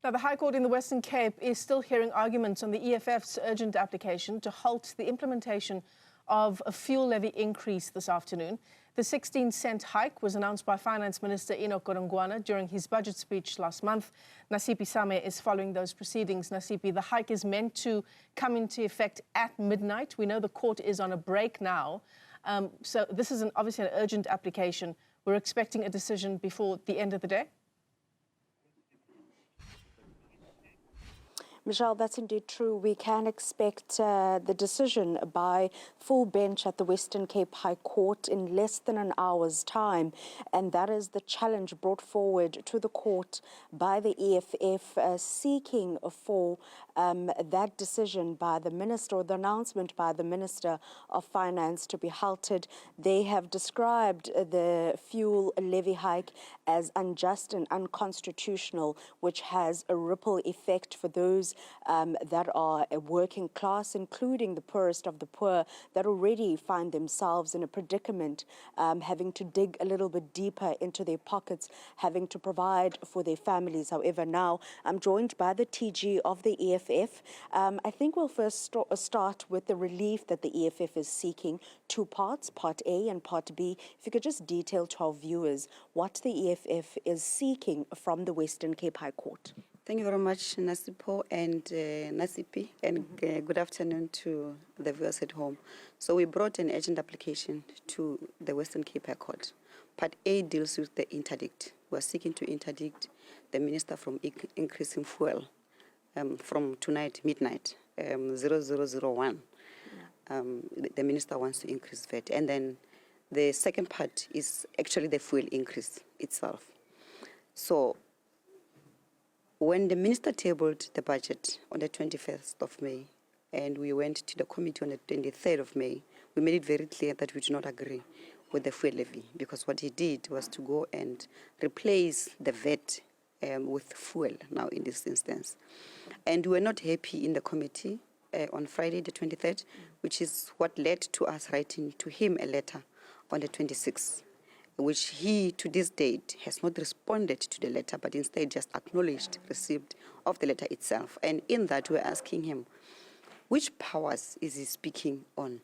Now, the High Court in the Western Cape is still hearing arguments on the EFF's urgent application to halt the implementation of a fuel levy increase this afternoon. The 16-cent hike was announced by Finance Minister Enoch Godongwana during his budget speech last month. Nasiphi Same is following those proceedings. Nasiphi, the hike is meant to come into effect at midnight. We know the court is on a break now. So this is obviously an urgent application. We're expecting a decision before the end of the day. Michelle, that's indeed true. We can expect the decision by full bench at the Western Cape High Court in less than an hour's time. And that is the challenge brought forward to the court by the EFF seeking for that decision by the minister, or the announcement by the Minister of Finance, to be halted. They have described the fuel levy hike as unjust and unconstitutional, which has a ripple effect for those that are a working class, including the poorest of the poor, that already find themselves in a predicament, having to dig a little bit deeper into their pockets, having to provide for their families. However, now I'm joined by the TG of the EFF. I think we'll first start with the relief that the EFF is seeking. Two parts, Part A and Part B. If you could just detail to our viewers what the EFF is seeking from the Western Cape High Court. Thank you very much, Nasipho and Nasiphi, and good afternoon to the viewers at home. So we brought an urgent application to the Western Cape High Court. Part A deals with the interdict. We are seeking to interdict the minister from increasing fuel from tonight, midnight, 0001. The minister wants to increase VAT. And then the second part is actually the fuel increase itself. So when the minister tabled the budget on the 21st of May, and we went to the committee on the 23rd of May, we made it very clear that we do not agree with the fuel levy, because what he did was to go and replace the VAT with fuel now in this instance. And we were not happy in the committee on Friday the 23rd, which is what led to us writing to him a letter on the 26th. Which he, to this date, has not responded to the letter, but instead just acknowledged receipt of the letter itself. And in that, we're asking him, which powers is he speaking on?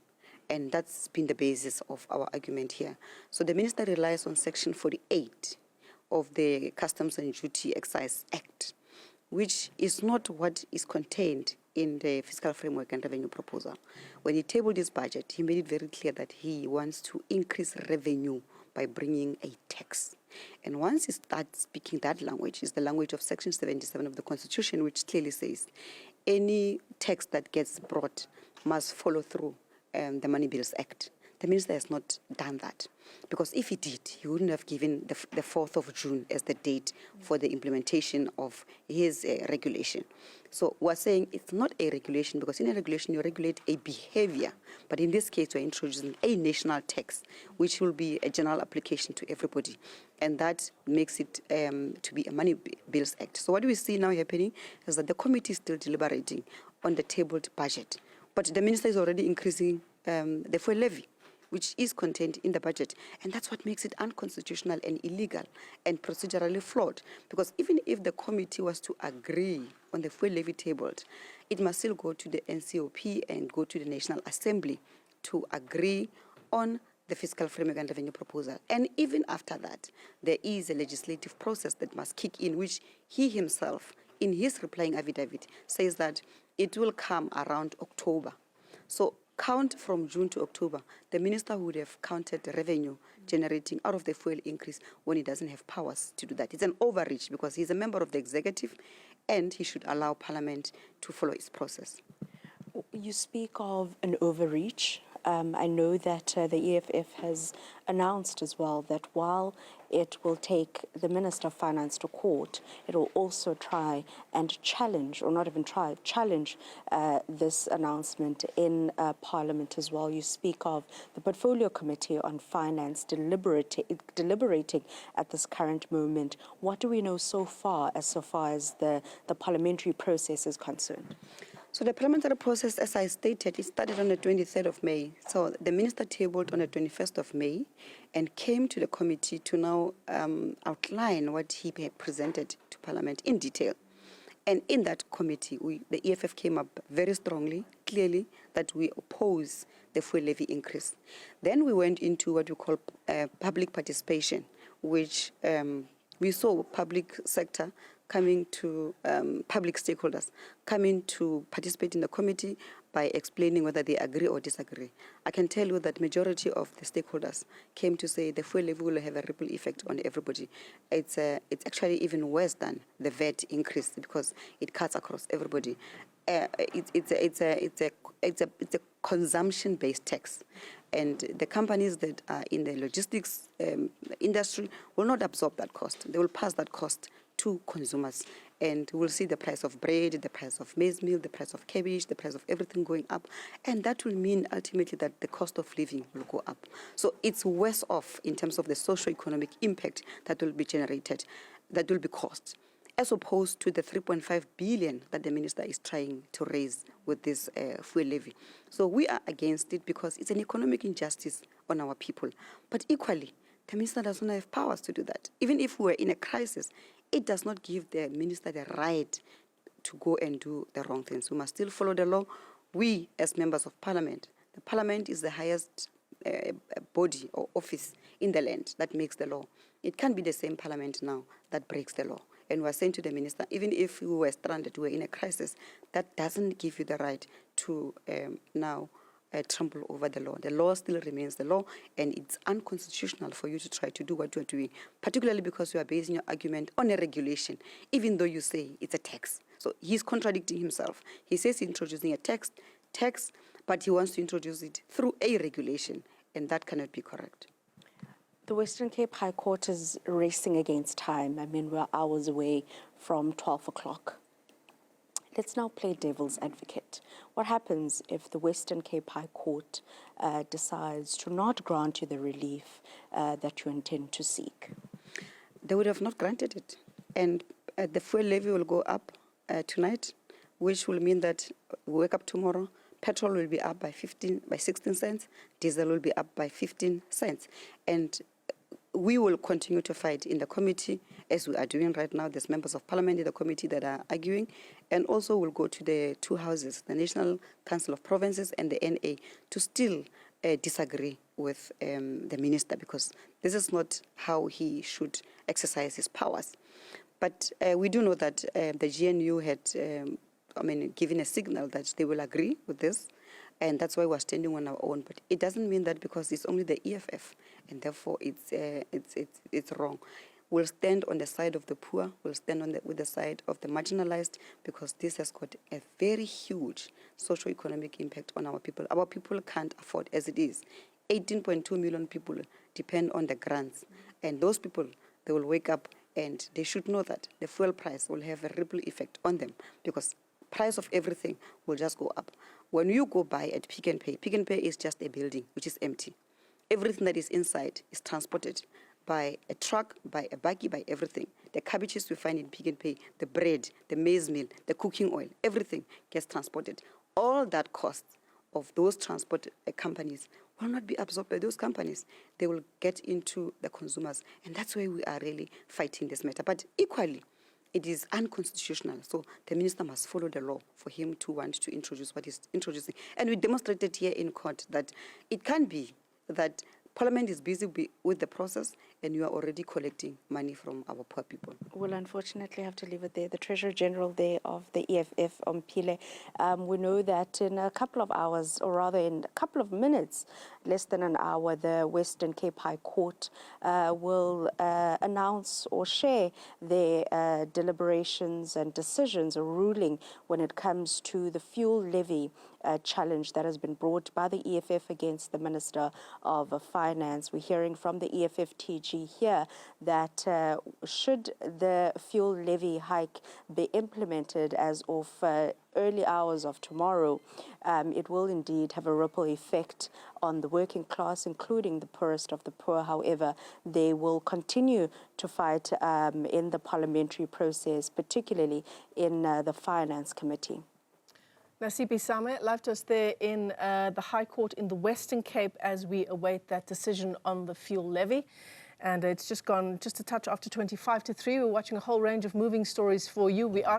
And that's been the basis of our argument here. So the minister relies on Section 48 of the Customs and Duty Excise Act, which is not what is contained in the fiscal framework and revenue proposal. When he tabled his budget, he made it very clear that he wants to increase revenue by bringing a tax. And once he starts speaking that language, is the language of Section 77 of the Constitution, which clearly says any tax that gets brought must follow through the Money Bills Act. The minister has not done that, because if he did, he wouldn't have given the 4th of June as the date for the implementation of his regulation. So we're saying it's not a regulation, because in a regulation you regulate a behavior, but in this case we're introducing a national tax, which will be a general application to everybody, and that makes it to be a Money Bills Act. So what we see now happening is that the committee is still deliberating on the tabled budget, but the minister is already increasing the fuel levy, which is contained in the budget. And that's what makes it unconstitutional and illegal and procedurally flawed. Because even if the committee was to agree on the fuel levy tabled, it must still go to the NCOP and go to the National Assembly to agree on the fiscal framework and revenue proposal. And even after that, there is a legislative process that must kick in, which he himself, in his replying affidavit, says that it will come around October. So count from June to October, the minister would have counted the revenue generating out of the fuel increase when he doesn't have powers to do that. It's an overreach, because he's a member of the executive and he should allow Parliament to follow its process. You speak of an overreach. I know that the EFF has announced as well that while it will take the Minister of Finance to court, it will also try and challenge, or not even try, challenge this announcement in Parliament as well. You speak of the Portfolio Committee on Finance deliberating at this current moment. What do we know so far as the parliamentary process is concerned? So the parliamentary process, as I stated, it started on the 23rd of May. So the minister tabled on the 21st of May and came to the committee to now outline what he presented to Parliament in detail. And in that committee, the EFF came up very strongly, clearly, that we oppose the fuel levy increase. Then we went into what we call public participation, which we saw public sector coming to, public stakeholders coming to participate in the committee by explaining whether they agree or disagree. I can tell you that majority of the stakeholders came to say the fuel levy will have a ripple effect on everybody. It's actually even worse than the VAT increase because it cuts across everybody. It's a consumption-based tax, and the companies that are in the logistics industry will not absorb that cost. They will pass that cost to consumers, and we'll see the price of bread, the price of maize meal, the price of cabbage, the price of everything going up, and that will mean ultimately that the cost of living will go up. So it's worse off in terms of the socio-economic impact that will be generated, that will be caused, as opposed to the 3.5 billion that the minister is trying to raise with this fuel levy. So we are against it because it's an economic injustice on our people. But equally, the minister does not have powers to do that. Even if we're in a crisis, it does not give the minister the right to go and do the wrong things. We must still follow the law. We, as members of parliament, the parliament is the highest body or office in the land that makes the law. It can't be the same parliament now that breaks the law. And we're saying to the minister, even if we were stranded, we were in a crisis, that doesn't give you the right to now trample over the law. The law still remains the law, and it's unconstitutional for you to try to do what you are doing, particularly because you are basing your argument on a regulation, even though you say it's a tax. So he's contradicting himself. He says he's introducing a tax, but he wants to introduce it through a regulation, and that cannot be correct. The Western Cape High Court is racing against time. I mean, we're hours away from 12 o'clock. Let's now play devil's advocate. What happens if the Western Cape High Court decides to not grant you the relief that you intend to seek? They would have not granted it. And the fuel levy will go up tonight, which will mean that we wake up tomorrow, petrol will be up by 16 cents, diesel will be up by 15 cents. And we will continue to fight in the committee, as we are doing right now. There's members of parliament in the committee that are arguing, and also we'll go to the two houses, the National Council of Provinces and the NA, to still disagree with the minister, because this is not how he should exercise his powers. But we do know that the GNU had given a signal that they will agree with this, and that's why we're standing on our own. But it doesn't mean that because it's only the EFF, and therefore it's wrong. We'll stand on the side of the poor. We'll stand with the side of the marginalized, because this has got a very huge socio-economic impact on our people. Our people can't afford as it is. 18.2 million people depend on the grants, and those people, they will wake up and they should know that the fuel price will have a ripple effect on them, because price of everything will just go up. When you go buy at Pick n Pay is just a building which is empty. Everything that is inside is transported by a truck, by a buggy, by everything. The cabbages we find in Pick n Pay, the bread, the maize meal, the cooking oil, everything gets transported. All that cost of those transport companies will not be absorbed by those companies. They will get into the consumers, and that's why we are really fighting this matter. But equally, it is unconstitutional, so the minister must follow the law for him to want to introduce what he's introducing. And we demonstrated here in court that it can be that Parliament is busy with the process, and you are already collecting money from our poor people. We'll unfortunately have to leave it there. The Treasurer General there of the EFF, Omphile, we know that in a couple of hours, or rather in a couple of minutes, less than an hour, the Western Cape High Court will announce or share their deliberations and decisions, a ruling when it comes to the fuel levy challenge that has been brought by the EFF against the Minister of Finance. We're hearing from the EFF TG here that should the fuel levy hike be implemented as of early hours of tomorrow, it will indeed have a ripple effect on the working class, including the poorest of the poor. However, they will continue to fight in the parliamentary process, particularly in the Finance Committee. Nasiphi Same left us there in the High Court in the Western Cape as we await that decision on the fuel levy. And it's just gone just a touch after 3:25. We're watching a whole range of moving stories for you. We are